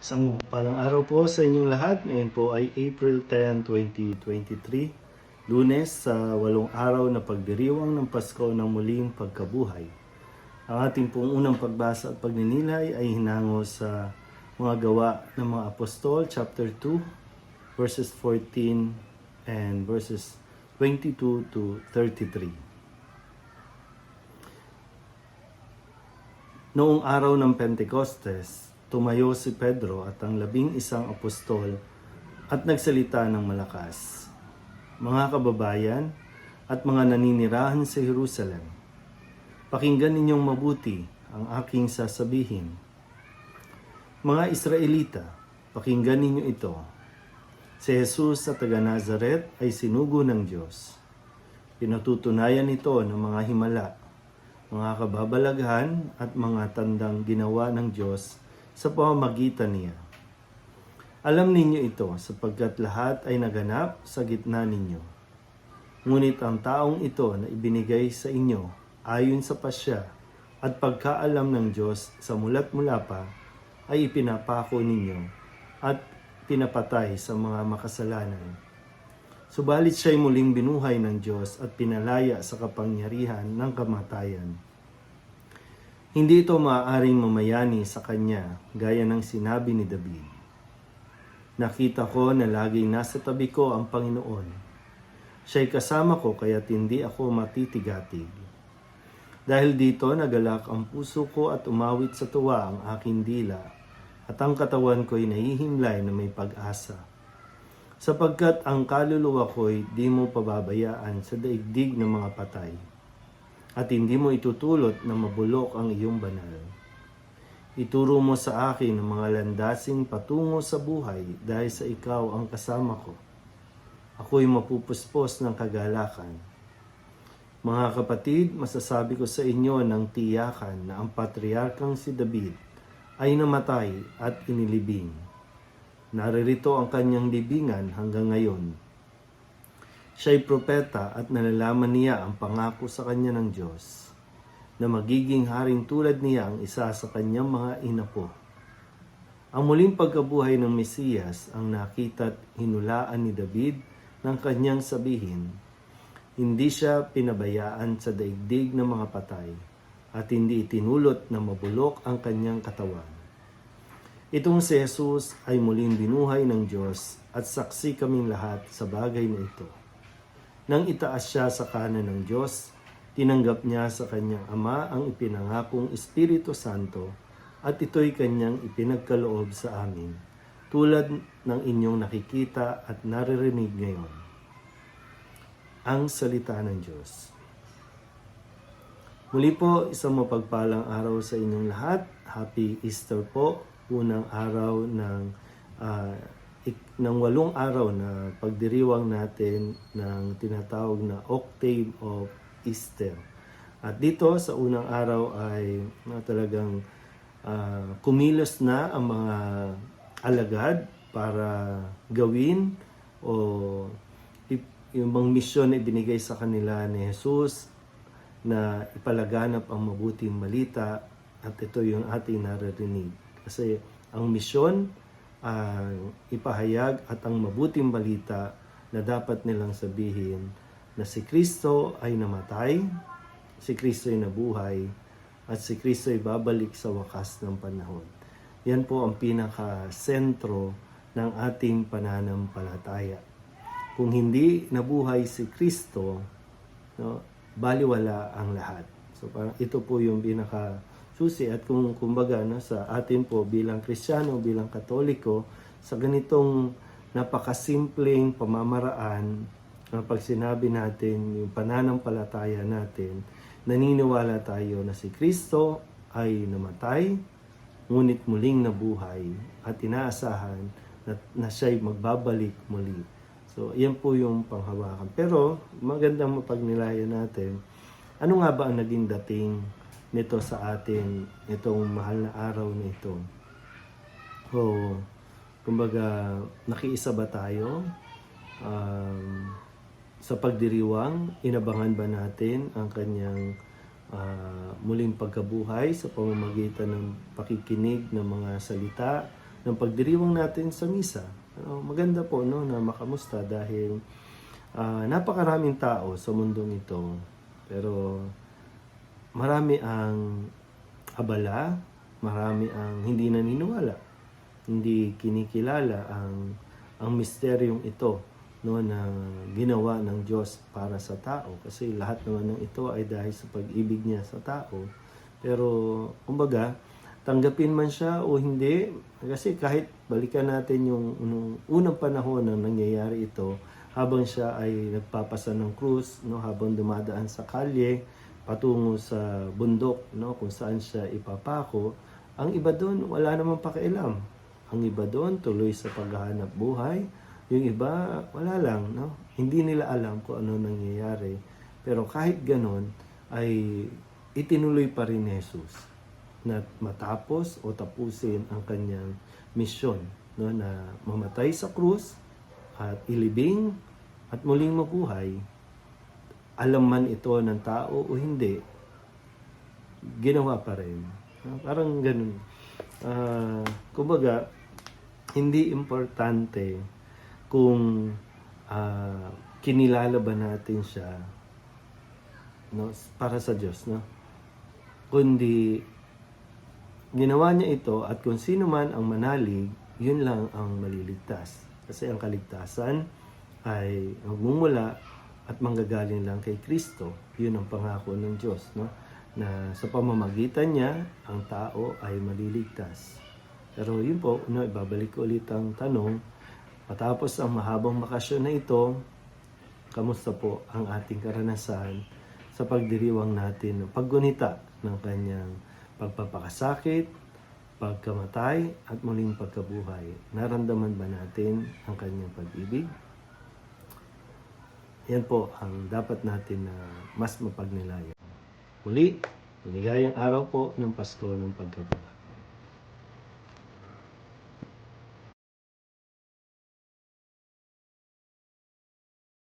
Isang palang araw po sa inyong lahat. Ngayon po ay April 10, 2023. Lunes sa 8 araw na pagdiriwang ng Pasko ng muling pagkabuhay. Ang ating pong unang pagbasa at pagninilay ay hinango sa mga gawa ng mga apostol, chapter 2, verses 14 and verses 22 to 33. Noong araw ng Pentecostes, tumayo si Pedro at ang 11 apostol at nagsalita ng malakas. Mga kababayan at mga naninirahan sa Jerusalem, pakinggan ninyong mabuti ang aking sasabihin. Mga Israelita, pakinggan ninyo ito. Si Jesus sa taga Nazaret ay sinugo ng Diyos. Pinatutunayan ito ng mga himala, mga kababalaghan at mga tandang ginawa ng Diyos sa pamamagitan niya. Alam ninyo ito sapagkat lahat ay naganap sa gitna ninyo. Ngunit ang taong ito na ibinigay sa inyo ayon sa pasya at pagkaalam ng Diyos sa mulat-mula pa ay ipinapako ninyo at pinapatay sa mga makasalanan. Subalit siya'y muling binuhay ng Diyos at pinalaya sa kapangyarihan ng kamatayan. Hindi ito maaaring mamayani sa kanya gaya ng sinabi ni David. Nakita ko na laging nasa tabi ko ang Panginoon. Siya'y kasama ko kaya't hindi ako matitigatig. Dahil dito nagalak ang puso ko at umawit sa tuwa ang aking dila at ang katawan ko'y nahihimlay na may pag-asa. Sapagkat ang kaluluwa ko'y di mo pababayaan sa daigdig ng mga patay. At hindi mo itutulot na mabulok ang iyong banal. Ituro mo sa akin ang mga landasing patungo sa buhay dahil sa ikaw ang kasama ko. Ako'y mapupuspos ng kagalakan. Mga kapatid, masasabi ko sa inyo ng tiyakan na ang patriarkang si David ay namatay at inilibing. Naririto ang kanyang libingan hanggang ngayon. Siya'y propeta at nalalaman niya ang pangako sa kanya ng Diyos, na magiging haring tulad niya ang isa sa kanyang mga inapo. Ang muling pagkabuhay ng Mesiyas ang nakita at hinulaan ni David ng kanyang sabihin. Hindi siya pinabayaan sa daigdig ng mga patay at hindi itinulot na mabulok ang kanyang katawan. Itong si Jesus ay muling binuhay ng Diyos at saksi kaming lahat sa bagay na ito. Nang itaas siya sa kanan ng Diyos, tinanggap niya sa kanyang Ama ang ipinangakong Espiritu Santo at ito'y kanyang ipinagkaloob sa amin, tulad ng inyong nakikita at naririnig ngayon. Ang salita ng Diyos. Muli po, isang mapagpalang araw sa inyong lahat. Happy Easter po, unang araw ng 8 araw na pagdiriwang natin ng tinatawag na Octave of Easter. At dito sa unang araw ay talagang kumilos na ang mga alagad para gawin o yung mga misyon na ibinigay sa kanila ni Jesus na ipalaganap ang mabuting balita, at ito yung ating naririnig. Kasi ang misyon ipahayag at ang mabuting balita na dapat nilang sabihin na si Kristo ay namatay, si Kristo ay nabuhay, at si Kristo ay babalik sa wakas ng panahon. Yan po ang pinaka-sentro ng ating pananampalataya. Kung hindi nabuhay si Kristo, baliwala ang lahat. So parang ito po yung pinaka-susi. At kung kumbaga sa atin po bilang Kristiyano, bilang Katoliko, sa ganitong napakasimpleng pamamaraan, pag sinabi natin yung pananampalataya natin, naniniwala tayo na si Kristo ay namatay, ngunit muling nabuhay at inaasahan na siya'y magbabalik muli. So, yan po yung panghawakan. Pero, magandang mapagnilayan natin, ano nga ba ang naging dating nito sa atin, itong mahal na araw na ito? Kumbaga, nakiisa ba tayo? Sa pagdiriwang, inabangan ba natin ang kanyang muling pagkabuhay sa pamamagitan ng pakikinig ng mga salita ng pagdiriwang natin sa misa. Maganda po no, na makamusta dahil napakaraming tao sa mundong ito. Pero marami ang abala, marami ang hindi naniniwala, hindi kinikilala ang misteryong ito no, na ginawa ng Diyos para sa tao. Kasi lahat naman ng ito ay dahil sa pag-ibig niya sa tao. Pero kumbaga, tanggapin man siya o hindi, kasi kahit balikan natin yung unang panahon na nangyayari ito, habang siya ay nagpapasa ng krus, no, habang dumadaan sa kalye, patungo sa bundok, no, kung saan siya ipapako, ang iba doon wala namang pakialam. Ang iba doon tuloy sa paghahanap buhay, yung iba wala lang, no? Hindi nila alam kung ano nangyayari. Pero kahit ganon, ay itinuloy pa rin ni Jesus na matapos o tapusin ang kanyang misyon, no, na mamatay sa krus at ilibing at muling mabuhay. Alam man ito ng tao o hindi, ginawa pa rin. Parang ganun. Kumbaga, hindi importante kung kinilala ba natin siya, no, para sa Diyos, no? Kundi ginawa niya ito at kung sino man ang manalig, yun lang ang maliligtas. Kasi ang kaligtasan ay magmumula at manggagaling lang kay Kristo. Yun ang pangako ng Diyos, no? Na sa pamamagitan niya, ang tao ay maliligtas. Pero yun po, no, ibabalik ko ulit ang tanong, matapos ang mahabang bakasyon na ito, kamusta po ang ating karanasan sa pagdiriwang natin ng paggunita ng kanyang pagpapakasakit, pagkamatay, at muling pagkabuhay? Naramdaman ba natin ang kanyang pag-ibig? Yan po ang dapat natin na mas mapagnilayan. Muli, maligayang araw po ng Pasko ng Pagkabuhay.